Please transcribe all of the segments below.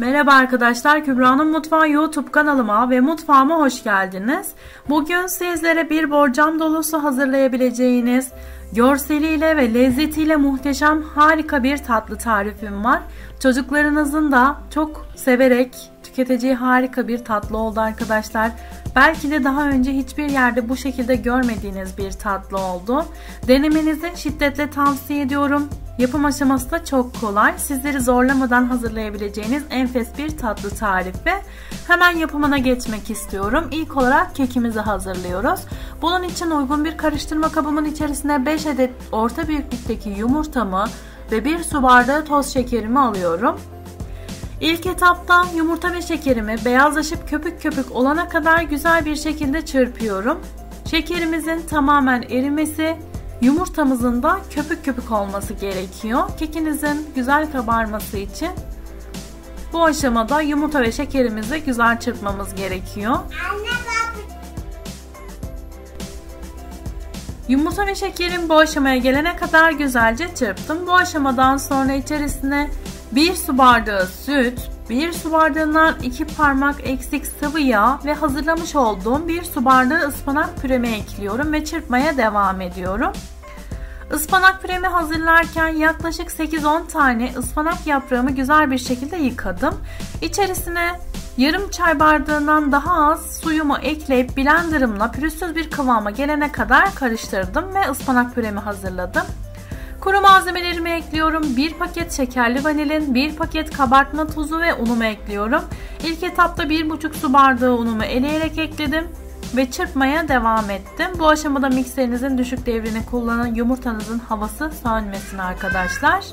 Merhaba arkadaşlar, Kübra'nın Mutfağı YouTube kanalıma ve mutfağıma hoş geldiniz. Bugün sizlere bir borcam dolusu hazırlayabileceğiniz, görseliyle ve lezzetiyle muhteşem harika bir tatlı tarifim var. Çocuklarınızın da çok severek tüketeceği harika bir tatlı oldu arkadaşlar. Belki de daha önce hiçbir yerde bu şekilde görmediğiniz bir tatlı oldu. Denemenizi şiddetle tavsiye ediyorum. Yapım aşaması da çok kolay. Sizleri zorlamadan hazırlayabileceğiniz enfes bir tatlı tarifi. Hemen yapımına geçmek istiyorum. İlk olarak kekimizi hazırlıyoruz. Bunun için uygun bir karıştırma kabımın içerisine 5 adet orta büyüklükteki yumurtamı ve 1 su bardağı toz şekerimi alıyorum. İlk etapta yumurta ve şekerimi beyazlaşıp köpük köpük olana kadar güzel bir şekilde çırpıyorum. Şekerimizin tamamen erimesi, yumurtamızın da köpük köpük olması gerekiyor. Kekinizin güzel kabarması için bu aşamada yumurta ve şekerimizi güzel çırpmamız gerekiyor. Yumurta ve şekerim bu aşamaya gelene kadar güzelce çırptım. Bu aşamadan sonra içerisine 1 su bardağı süt, 1 su bardağından 2 parmak eksik sıvı yağ ve hazırlamış olduğum 1 su bardağı ıspanak püremi ekliyorum ve çırpmaya devam ediyorum. Ispanak püremi hazırlarken yaklaşık 8-10 tane ıspanak yaprağımı güzel bir şekilde yıkadım. İçerisine yarım çay bardağından daha az suyumu ekleyip blenderımla pürüzsüz bir kıvama gelene kadar karıştırdım ve ıspanak püremi hazırladım. Kuru malzemelerimi ekliyorum. 1 paket şekerli vanilin, 1 paket kabartma tozu ve unumu ekliyorum. İlk etapta 1,5 su bardağı unumu eleyerek ekledim ve çırpmaya devam ettim. Bu aşamada mikserinizin düşük devrini kullanın. Yumurtanızın havası sönmesin arkadaşlar.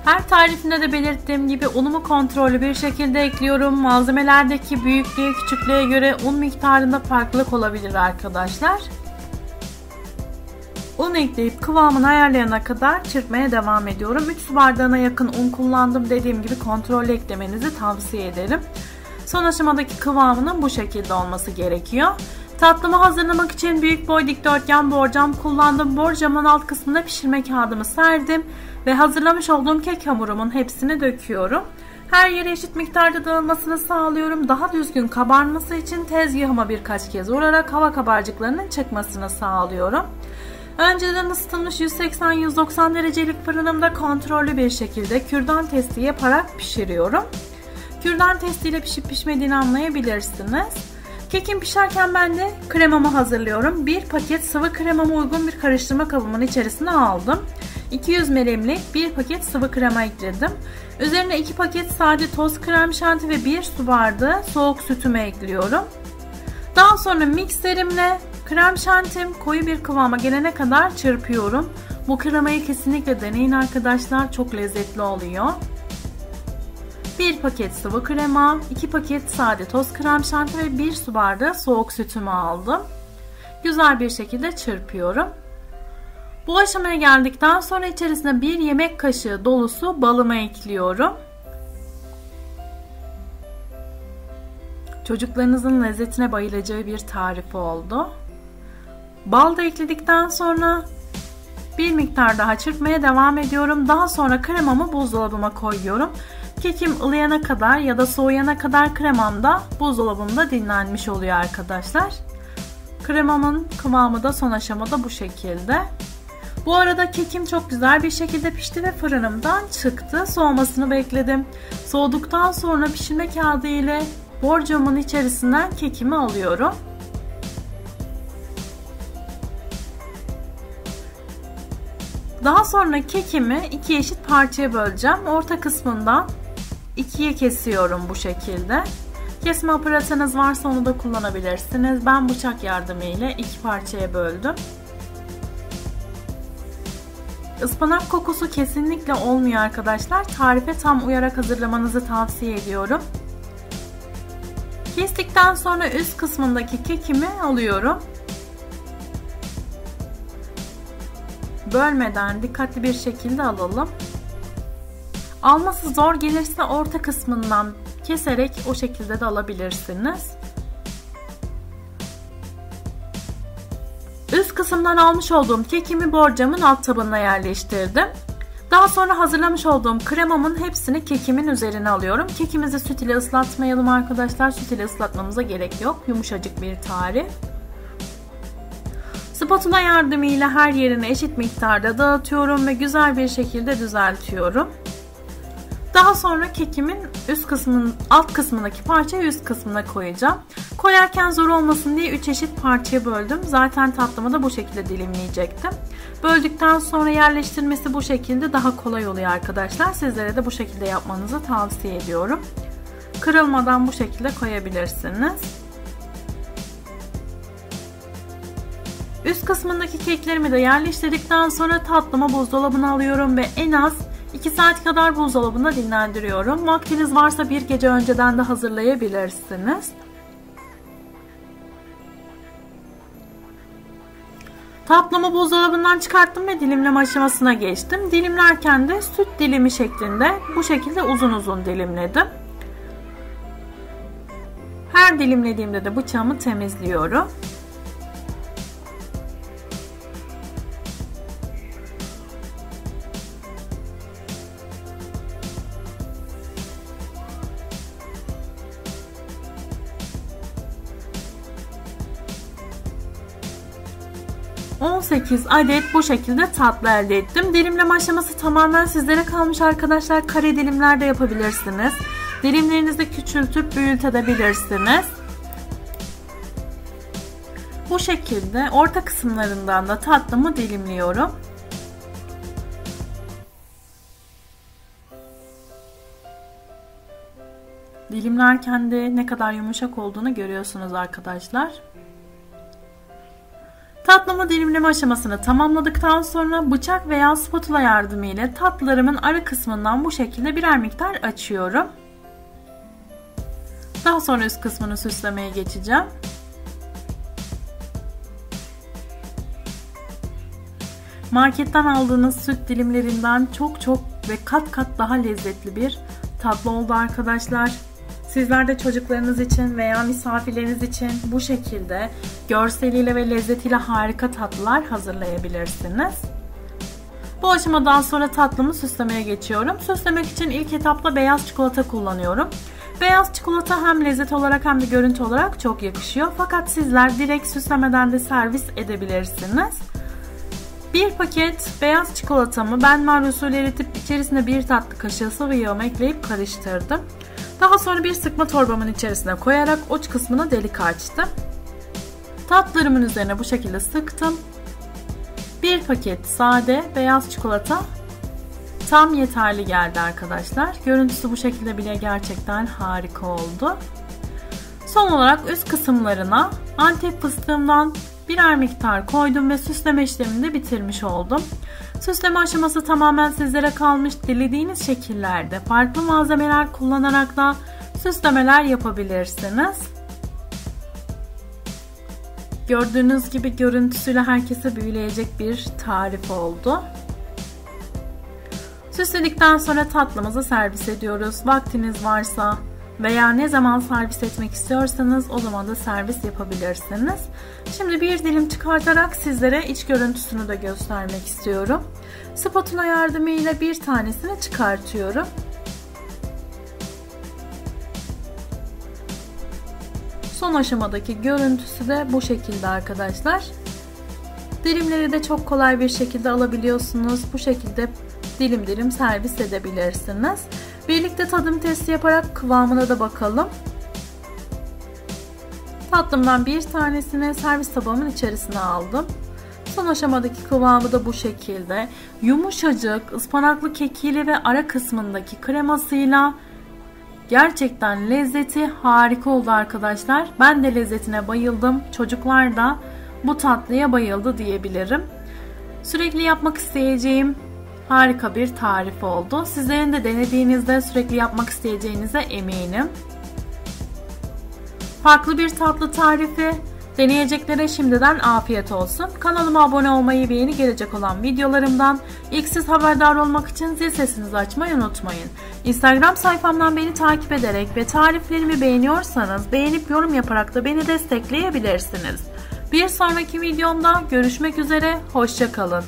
Her tarifinde de belirttiğim gibi unumu kontrollü bir şekilde ekliyorum. Malzemelerdeki büyüklüğe, küçüklüğe göre un miktarında farklılık olabilir arkadaşlar. Un ekleyip kıvamını ayarlayana kadar çırpmaya devam ediyorum. 3 su bardağına yakın un kullandım. Dediğim gibi kontrollü eklemenizi tavsiye ederim. Son aşamadaki kıvamının bu şekilde olması gerekiyor. Tatlımı hazırlamak için büyük boy dikdörtgen borcam kullandım. Borcamın alt kısmına pişirme kağıdımı serdim ve hazırlamış olduğum kek hamurumun hepsini döküyorum. Her yere eşit miktarda dağılmasını sağlıyorum. Daha düzgün kabarması için tezgahıma birkaç kez vurarak hava kabarcıklarının çıkmasını sağlıyorum. Önceden ısıtılmış 180-190 derecelik fırınımda kontrollü bir şekilde kürdan testi yaparak pişiriyorum. Kürdan testiyle pişip pişmediğini anlayabilirsiniz. Kekim pişerken ben de kremamı hazırlıyorum. 1 paket sıvı kremamı uygun bir karıştırma kabımın içerisine aldım. 200 ml'lik 1 paket sıvı krema ekledim. Üzerine 2 paket sade toz krem şanti ve 1 su bardağı soğuk sütümü ekliyorum. Daha sonra mikserimle krem şantim koyu bir kıvama gelene kadar çırpıyorum. Bu kremayı kesinlikle deneyin arkadaşlar. Çok lezzetli oluyor. 1 paket sıvı krema, 2 paket sade toz krem şanti ve 1 su bardağı soğuk sütümü aldım. Güzel bir şekilde çırpıyorum. Bu aşamaya geldikten sonra içerisine 1 yemek kaşığı dolusu balımı ekliyorum. Çocuklarınızın lezzetine bayılacağı bir tarif oldu. Bal da ekledikten sonra bir miktar daha çırpmaya devam ediyorum. Daha sonra kremamı buzdolabıma koyuyorum. Kekim ılıyana kadar ya da soğuyana kadar kremam da buzdolabımda dinlenmiş oluyor arkadaşlar. Kremamın kıvamı da son aşamada bu şekilde. Bu arada kekim çok güzel bir şekilde pişti ve fırınımdan çıktı. Soğumasını bekledim. Soğuduktan sonra pişirme kağıdı ile borcamın içerisinden kekimi alıyorum. Daha sonra kekimi 2 eşit parçaya böleceğim. Orta kısmından 2'ye kesiyorum bu şekilde. Kesme aparatınız varsa onu da kullanabilirsiniz. Ben bıçak yardımıyla 2 parçaya böldüm. Ispanak kokusu kesinlikle olmuyor arkadaşlar. Tarife tam uyarak hazırlamanızı tavsiye ediyorum. Kestikten sonra üst kısmındaki kekimi alıyorum. Bölmeden dikkatli bir şekilde alalım. Alması zor gelirse orta kısmından keserek o şekilde de alabilirsiniz. Üst kısımdan almış olduğum kekimi borcamın alt tabanına yerleştirdim. Daha sonra hazırlamış olduğum kremamın hepsini kekimin üzerine alıyorum. Kekimizi süt ile ıslatmayalım arkadaşlar. Süt ile ıslatmamıza gerek yok. Yumuşacık bir tarif. Spatula yardımıyla her yerine eşit miktarda dağıtıyorum ve güzel bir şekilde düzeltiyorum. Daha sonra kekimin alt kısmındaki parçayı üst kısmına koyacağım. Koyarken zor olmasın diye 3 eşit parçaya böldüm. Zaten tatlımı da bu şekilde dilimleyecektim. Böldükten sonra yerleştirmesi bu şekilde daha kolay oluyor arkadaşlar. Sizlere de bu şekilde yapmanızı tavsiye ediyorum. Kırılmadan bu şekilde koyabilirsiniz. Üst kısmındaki keklerimi de yerleştirdikten sonra tatlımı buzdolabına alıyorum ve en az 2 saat kadar buzdolabında dinlendiriyorum. Vaktiniz varsa bir gece önceden de hazırlayabilirsiniz. Tatlımı buzdolabından çıkarttım ve dilimleme aşamasına geçtim. Dilimlerken de süt dilimi şeklinde bu şekilde uzun uzun dilimledim. Her dilimlediğimde de bıçağımı temizliyorum. ...18 adet bu şekilde tatlı elde ettim. Dilimleme aşaması tamamen sizlere kalmış arkadaşlar. Kare dilimler de yapabilirsiniz. Dilimlerinizi küçültüp büyütebilirsiniz. Bu şekilde orta kısımlarından da tatlımı dilimliyorum. Dilimlerken de ne kadar yumuşak olduğunu görüyorsunuz arkadaşlar. Tatlımı dilimleme aşamasını tamamladıktan sonra bıçak veya spatula yardımıyla tatlılarımın ara kısmından bu şekilde birer miktar açıyorum. Daha sonra üst kısmını süslemeye geçeceğim. Marketten aldığınız süt dilimlerinden çok ve kat kat daha lezzetli bir tatlı oldu arkadaşlar. Sizler de çocuklarınız için veya misafirleriniz için bu şekilde görseliyle ve lezzetiyle harika tatlılar hazırlayabilirsiniz. Bu aşamadan sonra tatlımı süslemeye geçiyorum. Süslemek için ilk etapta beyaz çikolata kullanıyorum. Beyaz çikolata hem lezzet olarak hem de görüntü olarak çok yakışıyor. Fakat sizler direkt süslemeden de servis edebilirsiniz. Bir paket beyaz çikolatamı benmari usulü eritip içerisine bir tatlı kaşığı sıvı yağımı ekleyip karıştırdım. Daha sonra bir sıkma torbamın içerisine koyarak uç kısmına delik açtım. Tatlılarımın üzerine bu şekilde sıktım. Bir paket sade beyaz çikolata tam yeterli geldi arkadaşlar. Görüntüsü bu şekilde bile gerçekten harika oldu. Son olarak üst kısımlarına Antep fıstığımdan birer miktar koydum ve süsleme işlemini de bitirmiş oldum. Süsleme aşaması tamamen sizlere kalmış. Dilediğiniz şekillerde farklı malzemeler kullanarak da süslemeler yapabilirsiniz. Gördüğünüz gibi görüntüsüyle herkese büyüleyecek bir tarif oldu. Süsledikten sonra tatlımızı servis ediyoruz. Vaktiniz varsa veya ne zaman servis etmek istiyorsanız o zaman da servis yapabilirsiniz. Şimdi bir dilim çıkartarak sizlere iç görüntüsünü de göstermek istiyorum. Spatula yardımıyla bir tanesini çıkartıyorum. Son aşamadaki görüntüsü de bu şekilde arkadaşlar. Dilimleri de çok kolay bir şekilde alabiliyorsunuz. Bu şekilde dilim dilim servis edebilirsiniz. Birlikte tadım testi yaparak kıvamına da bakalım. Tatlımdan bir tanesini servis tabağımın içerisine aldım. Son aşamadaki kıvamı da bu şekilde. Yumuşacık, ıspanaklı kekiyle ve ara kısmındaki kremasıyla gerçekten lezzeti harika oldu arkadaşlar. Ben de lezzetine bayıldım. Çocuklar da bu tatlıya bayıldı diyebilirim. Sürekli yapmak isteyeceğim harika bir tarif oldu. Sizlerin de denediğinizde sürekli yapmak isteyeceğinize eminim. Farklı bir tatlı tarifi. Deneyeceklere şimdiden afiyet olsun. Kanalıma abone olmayı ve yeni gelecek olan videolarımdan ilk siz haberdar olmak için zil sesinizi açmayı unutmayın. Instagram sayfamdan beni takip ederek ve tariflerimi beğeniyorsanız beğenip yorum yaparak da beni destekleyebilirsiniz. Bir sonraki videomda görüşmek üzere, hoşça kalın.